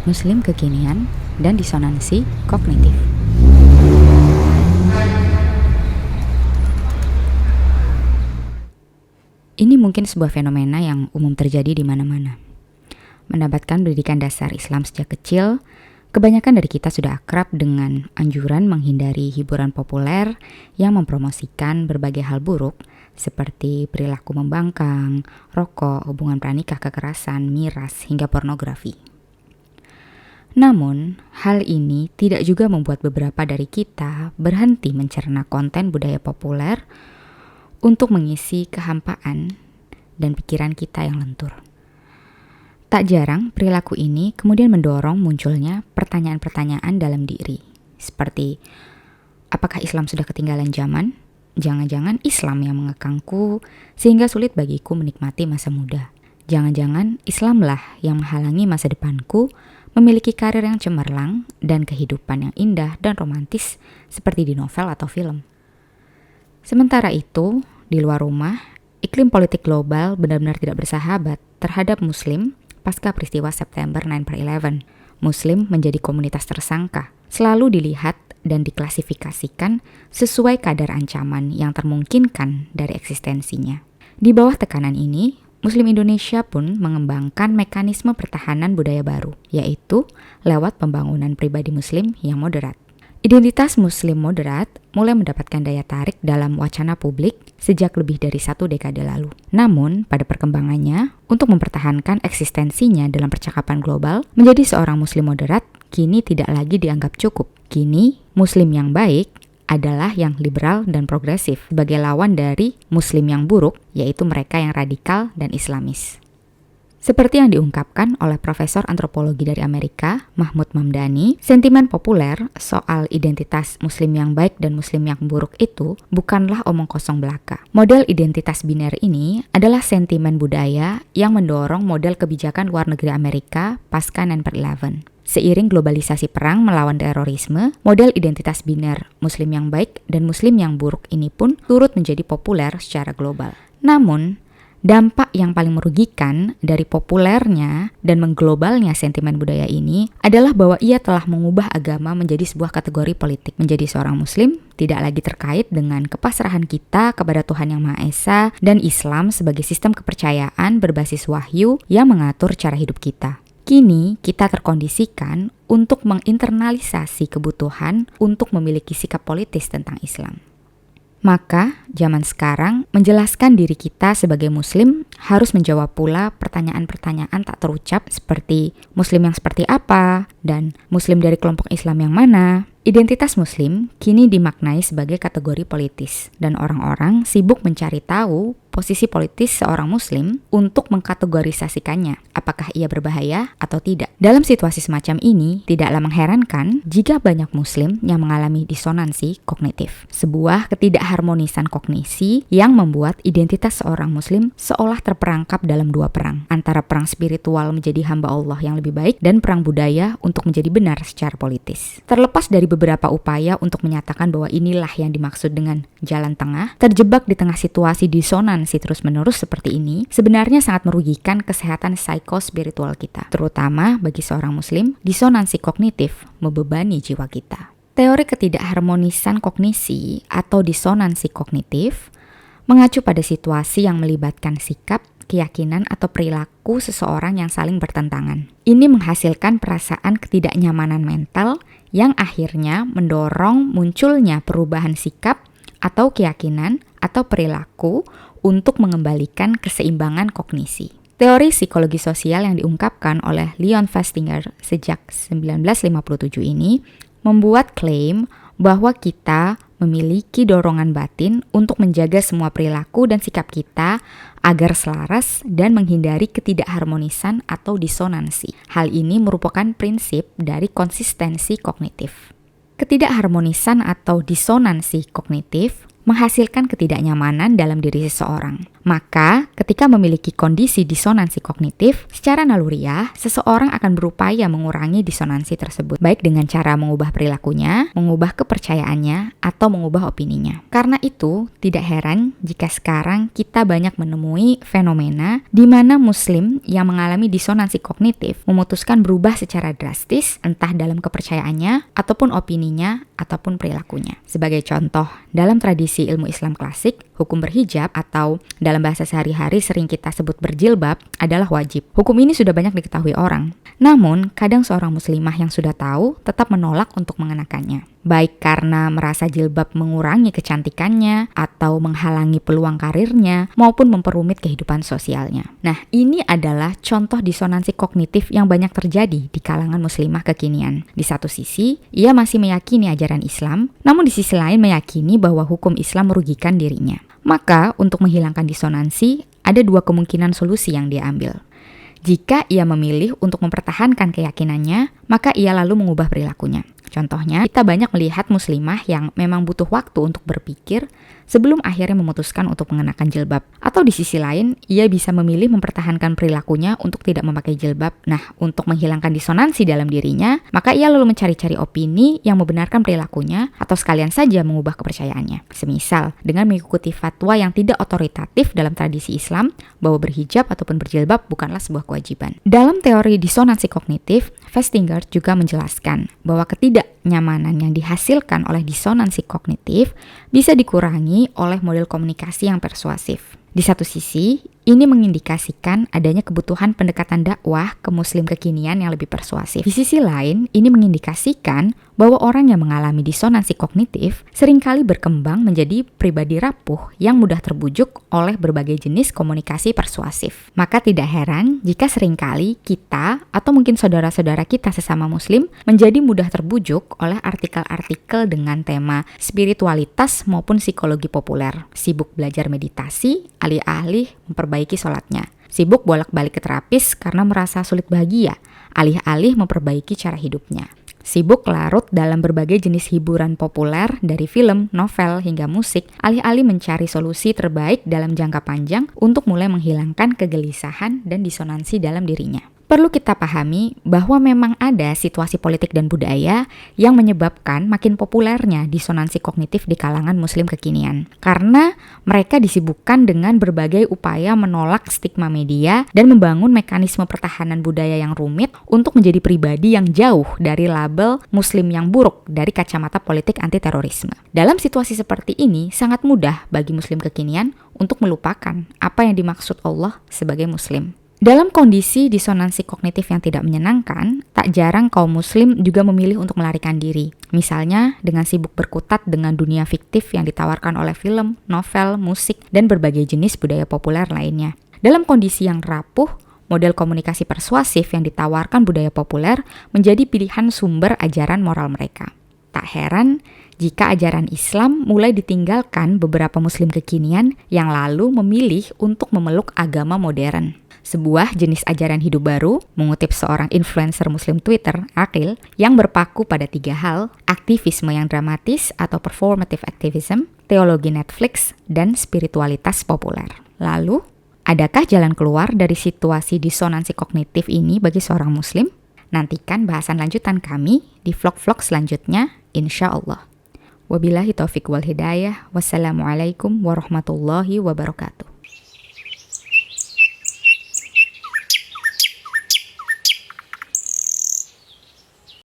Muslim kekinian, dan disonansi kognitif. Ini mungkin sebuah fenomena yang umum terjadi di mana-mana. Mendapatkan pendidikan dasar Islam sejak kecil, kebanyakan dari kita sudah akrab dengan anjuran menghindari hiburan populer yang mempromosikan berbagai hal buruk seperti perilaku membangkang, rokok, hubungan pranikah, kekerasan, miras, hingga pornografi. Namun, hal ini tidak juga membuat beberapa dari kita berhenti mencerna konten budaya populer untuk mengisi kehampaan dan pikiran kita yang lentur. Tak jarang perilaku ini kemudian mendorong munculnya pertanyaan-pertanyaan dalam diri, seperti apakah Islam sudah ketinggalan zaman? Jangan-jangan Islam yang mengekangku sehingga sulit bagiku menikmati masa muda. Jangan-jangan Islamlah yang menghalangi masa depanku memiliki karir yang cemerlang dan kehidupan yang indah dan romantis seperti di novel atau film. Sementara itu, di luar rumah, iklim politik global benar-benar tidak bersahabat terhadap Muslim pasca peristiwa September 9/11. Muslim menjadi komunitas tersangka, selalu dilihat dan diklasifikasikan sesuai kadar ancaman yang termungkinkan dari eksistensinya. Di bawah tekanan ini, Muslim Indonesia pun mengembangkan mekanisme pertahanan budaya baru, yaitu lewat pembangunan pribadi Muslim yang moderat. Identitas Muslim moderat mulai mendapatkan daya tarik dalam wacana publik sejak lebih dari 1 dekade lalu. Namun, pada perkembangannya, untuk mempertahankan eksistensinya dalam percakapan global, menjadi seorang Muslim moderat kini tidak lagi dianggap cukup. Kini, Muslim yang baik adalah yang liberal dan progresif sebagai lawan dari Muslim yang buruk, yaitu mereka yang radikal dan Islamis. Seperti yang diungkapkan oleh Profesor Antropologi dari Amerika, Mahmud Mamdani, sentimen populer soal identitas Muslim yang baik dan Muslim yang buruk itu bukanlah omong kosong belaka. Model identitas biner ini adalah sentimen budaya yang mendorong model kebijakan luar negeri Amerika pasca 9/11. Seiring globalisasi perang melawan terorisme, model identitas biner Muslim yang baik dan Muslim yang buruk ini pun turut menjadi populer secara global. Namun, dampak yang paling merugikan dari populernya dan mengglobalnya sentimen budaya ini adalah bahwa ia telah mengubah agama menjadi sebuah kategori politik. Menjadi seorang Muslim tidak lagi terkait dengan kepasrahan kita kepada Tuhan Yang Maha Esa dan Islam sebagai sistem kepercayaan berbasis wahyu yang mengatur cara hidup kita. Kini kita terkondisikan untuk menginternalisasi kebutuhan untuk memiliki sikap politis tentang Islam. Maka, zaman sekarang, menjelaskan diri kita sebagai Muslim harus menjawab pula pertanyaan-pertanyaan tak terucap seperti Muslim yang seperti apa dan Muslim dari kelompok Islam yang mana. Identitas Muslim kini dimaknai sebagai kategori politis dan orang-orang sibuk mencari tahu posisi politis seorang Muslim untuk mengkategorisasikannya, apakah ia berbahaya atau tidak. Dalam situasi semacam ini, tidaklah mengherankan jika banyak Muslim yang mengalami disonansi kognitif, sebuah ketidakharmonisan kognisi yang membuat identitas seorang Muslim seolah terperangkap dalam dua perang, antara perang spiritual menjadi hamba Allah yang lebih baik dan perang budaya untuk menjadi benar secara politis. Terlepas dari beberapa upaya untuk menyatakan bahwa inilah yang dimaksud dengan jalan tengah, terjebak di tengah situasi disonansi terus-menerus seperti ini sebenarnya sangat merugikan kesehatan psikospiritual kita. Terutama bagi seorang Muslim, disonansi kognitif membebani jiwa kita. Teori ketidakharmonisan kognisi atau disonansi kognitif mengacu pada situasi yang melibatkan sikap, keyakinan atau perilaku seseorang yang saling bertentangan. Ini menghasilkan perasaan ketidaknyamanan mental yang akhirnya mendorong munculnya perubahan sikap atau keyakinan atau perilaku untuk mengembalikan keseimbangan kognisi. Teori psikologi sosial yang diungkapkan oleh Leon Festinger sejak 1957 ini membuat klaim bahwa kita memiliki dorongan batin untuk menjaga semua perilaku dan sikap kita agar selaras dan menghindari ketidakharmonisan atau disonansi. Hal ini merupakan prinsip dari konsistensi kognitif. Ketidakharmonisan atau disonansi kognitif menghasilkan ketidaknyamanan dalam diri seseorang. Maka, ketika memiliki kondisi disonansi kognitif, secara naluriah, seseorang akan berupaya mengurangi disonansi tersebut, baik dengan cara mengubah perilakunya, mengubah kepercayaannya, atau mengubah opininya. Karena itu, tidak heran jika sekarang kita banyak menemui fenomena di mana Muslim yang mengalami disonansi kognitif memutuskan berubah secara drastis, entah dalam kepercayaannya, ataupun opininya, ataupun perilakunya. Sebagai contoh, dalam tradisi ilmu Islam klasik, hukum berhijab atau dalam bahasa sehari-hari sering kita sebut berjilbab adalah wajib. Hukum ini sudah banyak diketahui orang. Namun, kadang seorang muslimah yang sudah tahu tetap menolak untuk mengenakannya. Baik karena merasa jilbab mengurangi kecantikannya atau menghalangi peluang karirnya maupun memperumit kehidupan sosialnya. Nah, ini adalah contoh disonansi kognitif yang banyak terjadi di kalangan muslimah kekinian. Di satu sisi, ia masih meyakini ajaran Islam, namun di sisi lain meyakini bahwa hukum Islam merugikan dirinya. Maka, untuk menghilangkan disonansi, ada dua kemungkinan solusi yang dia ambil. Jika ia memilih untuk mempertahankan keyakinannya, maka ia lalu mengubah perilakunya. Contohnya, kita banyak melihat muslimah yang memang butuh waktu untuk berpikir sebelum akhirnya memutuskan untuk mengenakan jilbab. Atau di sisi lain, ia bisa memilih mempertahankan perilakunya untuk tidak memakai jilbab. Nah, untuk menghilangkan disonansi dalam dirinya, maka ia lalu mencari-cari opini yang membenarkan perilakunya atau sekalian saja mengubah kepercayaannya. Semisal, dengan mengikuti fatwa yang tidak otoritatif dalam tradisi Islam bahwa berhijab ataupun berjilbab bukanlah sebuah kewajiban. Dalam teori disonansi kognitif, Festinger juga menjelaskan bahwa ketidaknyamanan yang dihasilkan oleh disonansi kognitif bisa dikurangi oleh model komunikasi yang persuasif. Di satu sisi, ini mengindikasikan adanya kebutuhan pendekatan dakwah ke muslim kekinian yang lebih persuasif. Di sisi lain, ini mengindikasikan bahwa orang yang mengalami disonansi kognitif seringkali berkembang menjadi pribadi rapuh yang mudah terbujuk oleh berbagai jenis komunikasi persuasif. Maka tidak heran jika seringkali kita atau mungkin saudara-saudara kita sesama muslim menjadi mudah terbujuk oleh artikel-artikel dengan tema spiritualitas maupun psikologi populer. Sibuk belajar meditasi, alih-alih memperbaiki sholatnya. Sibuk bolak-balik ke terapis karena merasa sulit bahagia, alih-alih memperbaiki cara hidupnya. Sibuk larut dalam berbagai jenis hiburan populer dari film, novel, hingga musik, alih-alih mencari solusi terbaik dalam jangka panjang untuk mulai menghilangkan kegelisahan dan disonansi dalam dirinya. Perlu kita pahami bahwa memang ada situasi politik dan budaya yang menyebabkan makin populernya disonansi kognitif di kalangan muslim kekinian. Karena mereka disibukkan dengan berbagai upaya menolak stigma media dan membangun mekanisme pertahanan budaya yang rumit untuk menjadi pribadi yang jauh dari label muslim yang buruk dari kacamata politik anti terorisme. Dalam situasi seperti ini, sangat mudah bagi muslim kekinian untuk melupakan apa yang dimaksud Allah sebagai muslim. Dalam kondisi disonansi kognitif yang tidak menyenangkan, tak jarang kaum muslim juga memilih untuk melarikan diri. Misalnya dengan sibuk berkutat dengan dunia fiktif yang ditawarkan oleh film, novel, musik, dan berbagai jenis budaya populer lainnya. Dalam kondisi yang rapuh, model komunikasi persuasif yang ditawarkan budaya populer menjadi pilihan sumber ajaran moral mereka. Tak heran jika ajaran Islam mulai ditinggalkan beberapa muslim kekinian yang lalu memilih untuk memeluk agama modern. Sebuah jenis ajaran hidup baru, mengutip seorang influencer muslim Twitter, Akil, yang berpaku pada 3 hal, aktivisme yang dramatis atau performative activism, teologi Netflix, dan spiritualitas populer. Lalu, adakah jalan keluar dari situasi disonansi kognitif ini bagi seorang muslim? Nantikan bahasan lanjutan kami di vlog-vlog selanjutnya, insya Allah. Wabillahi taufiq wal hidayah. Wassalamualaikum warahmatullahi wabarakatuh.